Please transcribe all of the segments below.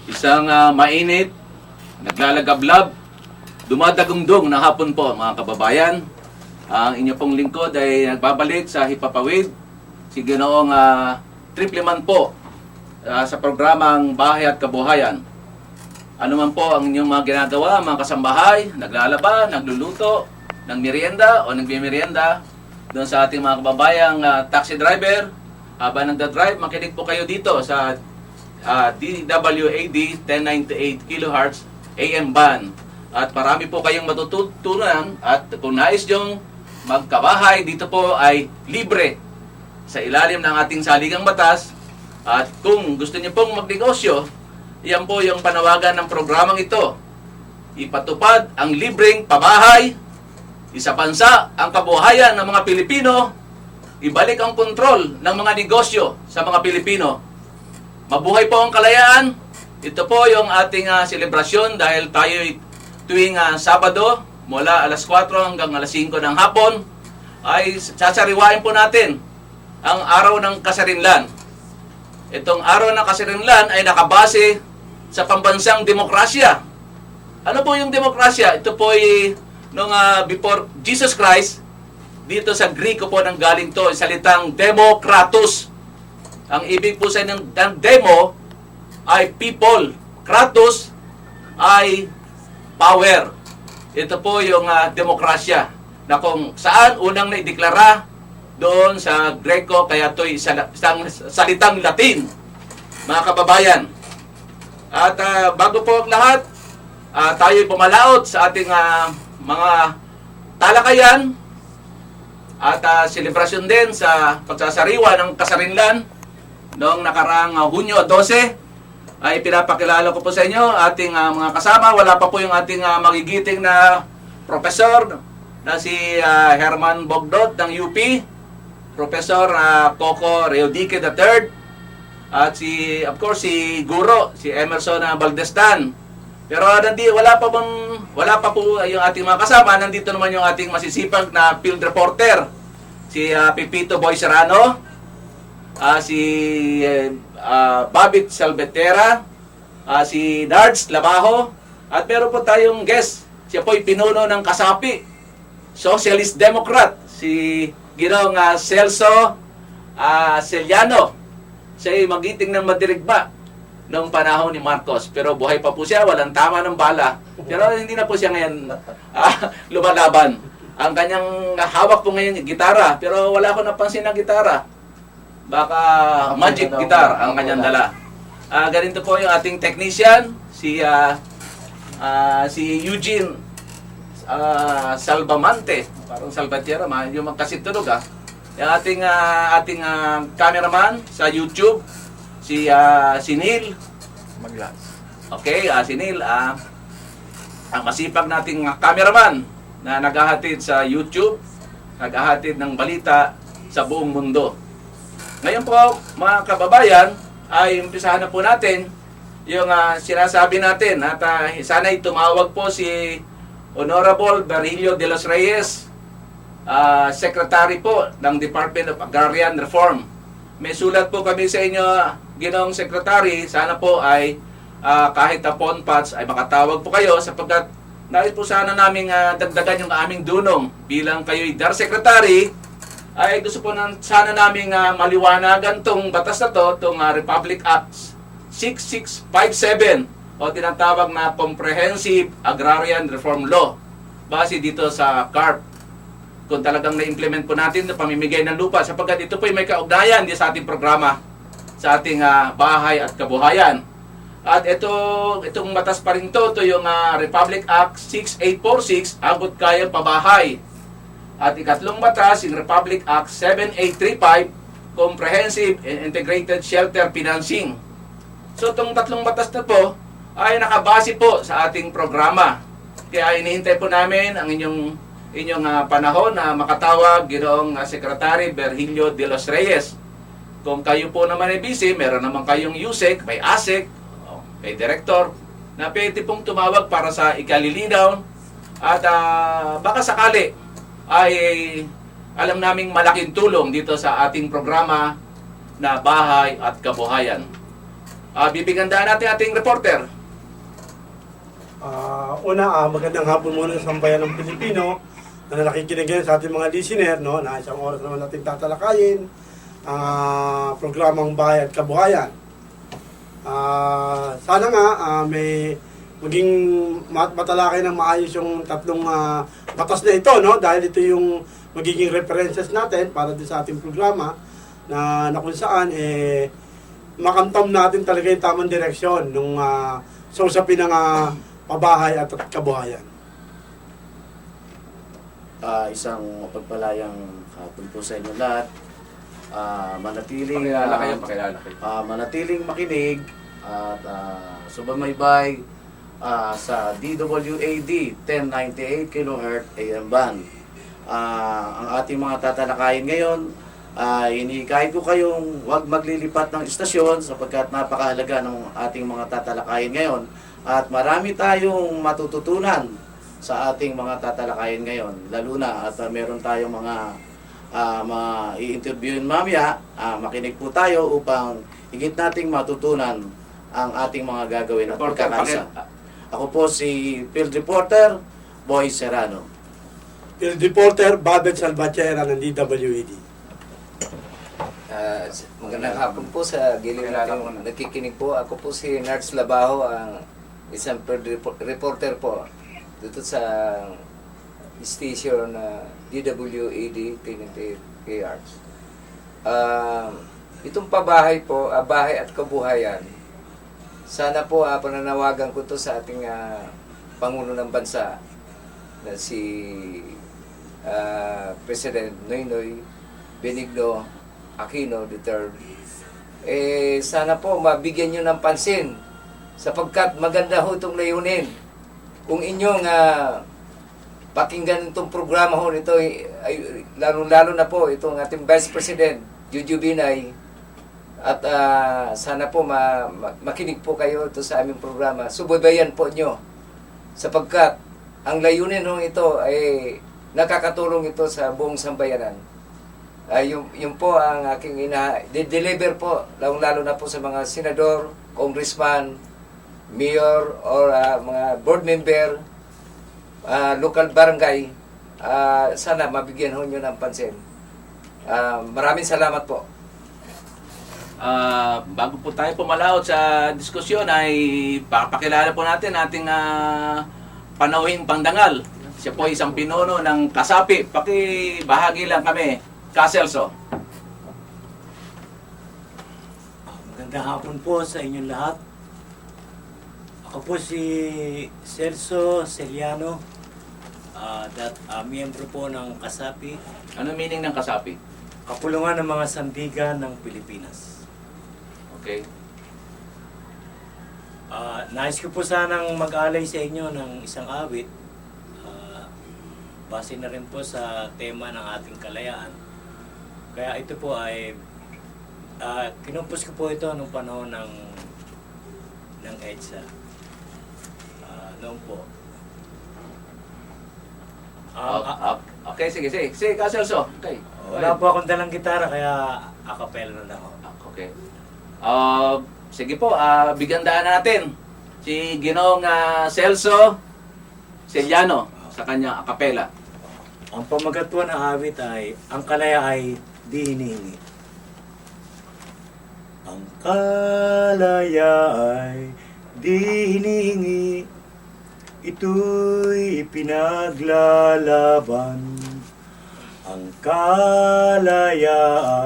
Isang mainit, naglalagablab, dumadagundong na hapon po mga kababayan. Ang inyo pong lingkod ay nagbabalik sa Hipapawid, si Ginoong Tripleman po sa programang Bahay at Kabuhayan. Ano man po ang inyong mga ginagawa, mga kasambahay, naglalaba, nagluluto, ng merienda o nagmimerienda, doon sa ating mga kababayang taxi driver, habang nagdadrive, makinig po kayo dito sa DWAD 1098 kHz AM band. At marami po kayong matututunan at kung nais nyong magkabahay, dito po ay libre sa ilalim ng ating saligang batas. At kung gusto niyo pong magnegosyo, yan po yung panawagan ng programang ito. Ipatupad ang libreng pabahay, isa bansa ang kabuhayan ng mga Pilipino, ibalik ang kontrol ng mga negosyo sa mga Pilipino. Mabuhay po ang kalayaan. Ito po yung ating selebrasyon dahil tayo tuwing Sabado mula alas 4 hanggang alas 5 ng hapon ay sasariwain po natin ang araw ng kasarinlan. Itong araw ng kasarinlan ay nakabase sa pambansang demokrasya. Ano po yung demokrasya? Ito po ay nung before Jesus Christ, dito sa Griko po nang galing to, salitang Demokratos. Ang ibig po sa ng demo ay people. Kratos ay power. Ito po yung demokrasya na kung saan unang naideklara doon sa Greco, kaya ito'y isang salitang Latin, mga kababayan. At bago po ang lahat, tayo'y pumalaot sa ating mga talakayan at selebrasyon din sa pagsasariwa ng kasarinlan noong nakaraang Hunyo 12. Ay pinapakilala ko po sa inyo ating mga kasama. Wala pa po yung ating magigiting na profesor na si Herman Bogdot ng UP, Professor Coco Reodique III, at of course si Guro, si Emerson Baldestan. Pero wala pa po yung ating mga kasama. Nandito naman yung ating masisipag na field reporter, si Pipito Boy Serrano, si Babit Salvetera, si Darts Labajo, at meron po tayong guest. Siya po'y pinuno ng Kasapi, Socialist Democrat, si Ginoong Celso Celiano. Siya'y magiting ng madirigma noong panahon ni Marcos. Pero buhay pa po siya, walang tama ng bala. Pero hindi na po siya ngayon lumalaban. Ang kanyang hawak po ngayon, gitara. Pero wala ko napansin na gitara. Baka magic guitar ang kanyang dala. Ganito po yung ating technician, si Eugene Salvamante. Parang Salvatierra, yung magkasitunog Yung ating cameraman sa YouTube, si Neil Maglas. Okay, si Neil, ang masipag nating cameraman na naghahatid sa YouTube, naghahatid ng balita sa buong mundo. Ngayon po, mga kababayan, ay umpisahan na po natin yung sinasabi natin at sana'y tumawag po si Honorable Berhilio de los Reyes, Secretary po ng Department of Agrarian Reform. May sulat po kami sa inyo, Ginoong Secretary, sana po ay kahit phone patch ay makatawag po kayo sapagkat nais po sana namin dagdagan yung aming dunong bilang kayo'y DAR Secretary. Ay gusto po sana namin maliwanagan tong batas na to, tong Republic Act 6657 o tinatawag na Comprehensive Agrarian Reform Law base dito sa CARP. Kung talagang na-implement po natin na pamimigay ng lupa sapagkat ito po ay may kaugnayan din sa ating programa sa ating bahay at kabuhayan. At itong batas pa rin to yung Republic Act 6846, Abot Kayang Pabahay. At ikatlong batas, yung Republic Act 7835, Comprehensive and Integrated Shelter Financing. So itong tatlong batas na po ay nakabase po sa ating programa. Kaya inihintay po namin ang inyong panahon na makatawag Ginoong Secretary Berhilio de los Reyes. Kung kayo po naman ay busy, meron naman kayong USEC, may ASEC, may Director, na pwede pong tumawag para sa ikalilinaw. At baka sakali ay alam naming malaking tulong dito sa ating programa na Bahay at Kabuhayan. bibigandaan natin ating reporter. Magandang hapon muna sa sambayan ng Pilipino na nakikinig ngayon sa ating mga listener, no, na isang oras naman natin tatalakayin ang programang Bahay at Kabuhayan. Sana nga may maging matalakay ng maayos yung tatlong batas na ito, no, dahil ito yung magiging references natin para din sa ating programa na kung saan makamtam natin talaga yung tamang direksyon nung sa usapin ng pabahay at kabuhayan. Isang mapagpalayang hapon po sa inyo lahat. Pakilala kayo. Manatiling makinig at sumaybay sa DWAD 1098 kHz AM band. Ang ating mga tatalakayin ngayon, hinihikayat ko kayong huwag maglilipat ng istasyon sapagkat napakahalaga ng ating mga tatalakayin ngayon. At marami tayong matututunan sa ating mga tatalakayin ngayon. Lalo na at meron tayong mga i-interviewin mamaya. Makinig po tayo upang higit nating matutunan ang ating mga gagawin at pagkakaisa. Ako po si Field Reporter Boy Serrano. Field Reporter Babet Salvatierra ng DWAD. Magandang hapon po sa giliw natin nakikinig po. Ako po si Nards Labaho, ang isang reporter po dito sa station DWAD 1098 kHz. Itong pabahay po, bahay at kabuhayan, sana po pananawagan ko to sa ating Pangulo ng Bansa na si President Noynoy Benigno Aquino III. Sana po mabigyan nyo ng pansin sapagkat maganda ho itong layunin. Kung inyong pakinggan itong programa ho nito, lalo na po itong ating Vice President, Juju Binay, at sana po makinig po kayo ito sa aming programa. Subaybayan po nyo sapagkat ang layunin ho ito ay nakakatulong ito sa buong sambayanan. Yun po ang aking deliver po, lalo na po sa mga senador, congressman, mayor, or mga board member, local barangay. Sana mabigyan ho nyo ng pansin. Maraming salamat po. Bago po tayo pumalaot sa diskusyon ay papakilala po natin ating panauhing pangdangal. Siya po isang pinuno ng Kasapi. Pakibahagi lang kami, Kaselso. Magandang hapon po sa inyong lahat. Ako po si Celso Celiano, miyembro po ng Kasapi, Ano meaning ng Kasapi? kapulungan ng mga sandigan ng Pilipinas. Okay. Nais ko po sanang mag-alay sa inyo ng isang awit, base na rin po sa tema ng ating kalayaan. Kaya ito po ay kinumpos ko po ito nung panahon ng EDSA. Noon po. Okay, sige. Sige, Kaselso. Okay. Wala po akong dalang gitara kaya acapella na lang ako. Okay. Sige po, bigandaan natin si Ginoong Celso Celiano sa kanya akapela. Ang pamagat po ng awit ay, ang kalaya ay di hinihingi. Ang kalaya ay di hinihingi, ito'y pinaglalaban. Ang kalaya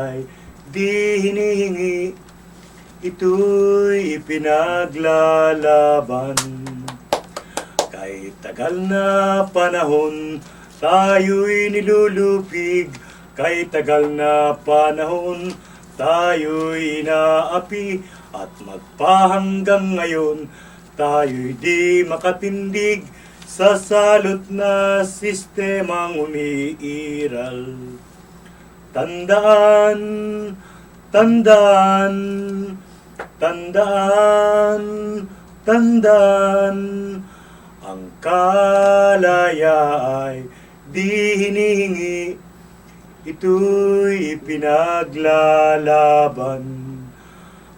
ay di hinihingi, ito'y pinaglalaban. Kahit tagal na panahon, tayo'y nilulupig. Kahit tagal na panahon, tayo'y inaapi. At magpahanggang ngayon, tayo'y di makatindig sa salot na sistemang umiiral. Tandaan, tandaan, tandaan, tandaan, ang kalaya ay di hinihingi, ito'y pinaglalaban.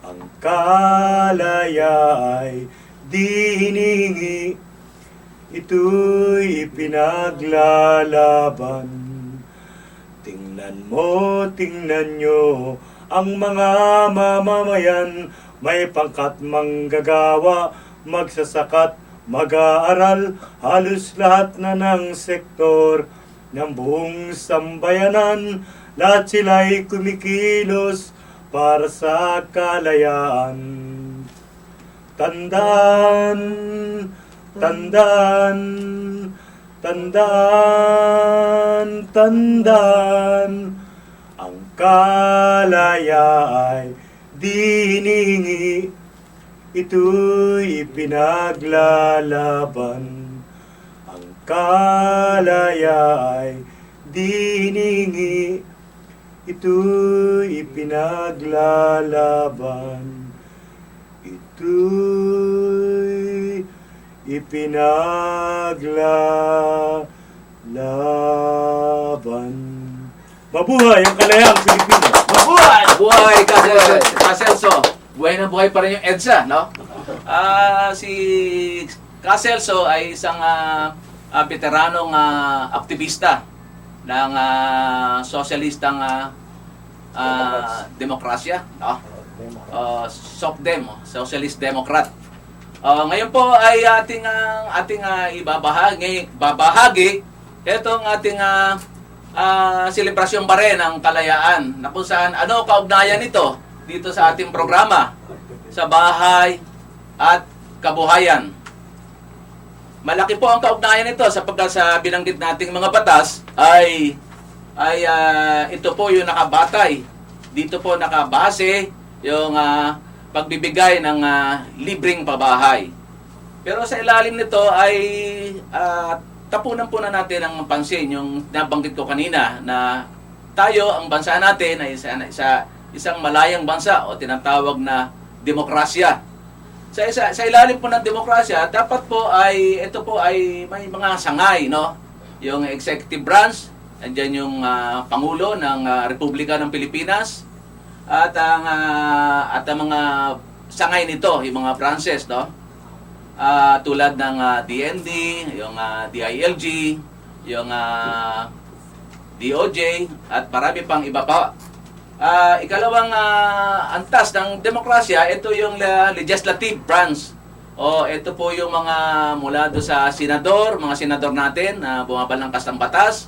Ang kalaya ay di hiningi, ito'y ipinaglalaban. Tingnan mo, tingnan nyo, ang mga mamamayan, may pangkat manggagawa, magsasakat, mag-aaral, halos lahat na ng sektor ng buong sambayanan, lahat sila'y kumikilos para sa kalayaan. Tandaan, tandaan, tandaan, tandaan, ang kalaya ay di hiningi, ito'y pinaglalaban. Ang kalaya ay di hiningi, ito'y pinaglalaban. Ito'y ipinaglalaban. Mabuhay ang kalayang Pilipino! Mabuhay! Buhay, Caselso! Buhay na buhay pa rin yung EDSA, no? Si Caselso ay isang veteranong aktivista ng sosyalistang demokrasya, no? SOCDEM, Socialist Democrat. Ngayon po ay ating babahagi itong ating selebrasyon pa rin ng kalayaan, na kung saan ano kaugnayan nito dito sa ating programa sa bahay at kabuhayan. Malaki po ang kaugnayan nito sapagkat sa binanggit nating mga batas ay ito po yung nakabatay. Dito po nakabase yung pagbibigay ng libreng pabahay. Pero sa ilalim nito ay tapunan po na natin ang pansin yung nabanggit ko kanina na tayo, ang bansa natin ay isang malayang bansa o tinatawag na demokrasya. Sa ilalim po ng demokrasya, dapat po ay ito po ay may mga sangay, no? Yung executive branch, nandiyan yung pangulo ng Republika ng Pilipinas at ang mga sangay nito, yung mga branches, no? Tulad ng DND, yung DILG, yung DOJ at marami pang iba pa. Ikalawang antas ng demokrasya, ito yung legislative branch. O ito po yung mga mula do sa senador, mga senador natin na bumabalangkas ng batas,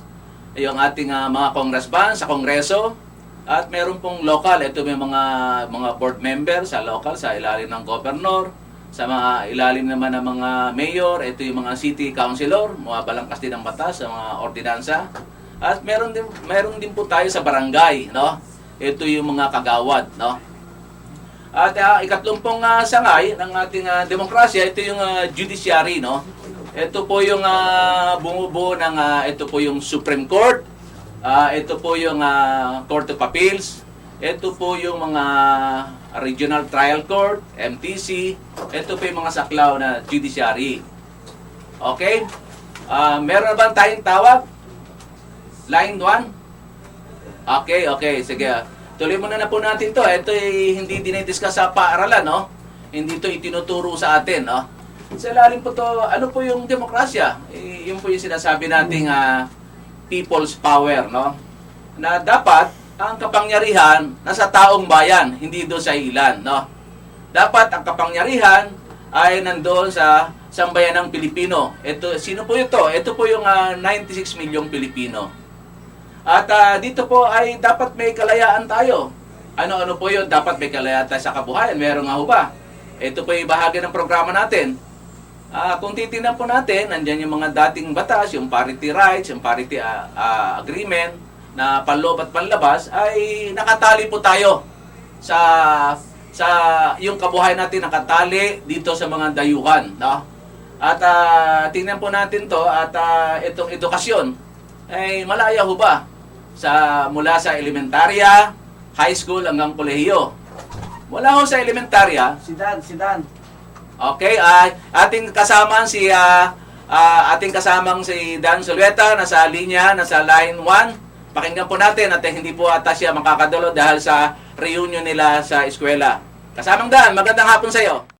yung ating mga congressman sa kongreso, at meron pong local, ito may mga board member sa local, sa ilalim ng governor, sa mga ilalim naman ng mga mayor, ito yung mga city councilor, bumabalangkas din ng batas sa mga ordinansa. At meron din po tayo sa barangay, no? Ito yung mga kagawad, no? At ikatlumpong sangay ng ating demokrasya, ito yung judiciary, no? Ito po yung bumubuo ng ito po yung Supreme Court, ito po yung Court of Appeals, ito po yung mga Regional Trial Court, MTC, ito po yung mga saklaw na judiciary. Okay? Meron ba tayong tawag? Line 1? Okay, sige. Tuloy muna na po natin to. Ito ay hindi dinidiscuss sa paaralan, no? Hindi to itinuturo sa atin, no? Sa ilalim po to, ano po yung demokrasya? Yun po yung sinasabi nating people's power, no? Na dapat ang kapangyarihan nasa taong bayan, hindi doon sa ilan, no? Dapat ang kapangyarihan ay nandoon sa sambayanang Pilipino. Ito, sino po ito? Ito po yung 96 milyong Pilipino. At dito po ay dapat may kalayaan tayo. Ano-ano po yun? Dapat may kalayaan tayo sa kabuhayan. Meron nga ho ba? Ito po ay bahagi ng programa natin. Kung titignan po natin, nandyan yung mga dating batas, yung parity rights, yung parity agreement, na panloob at panlabas, ay nakatali po tayo sa yung kabuhayan natin, nakatali dito sa mga dayuhan, no? At tingnan po natin to, at itong edukasyon ay malaya ho ba mula sa elementarya, high school hanggang kolehiyo. Mula ho sa elementarya, Si Dan. okay, ating kasamang si Dan Soleta, nasa linya, nasa line 1. Pakinggan po natin at hindi po ata siya makakadalo dahil sa reunion nila sa eskwela. Kasamang Dan, magandang hapon sa iyo.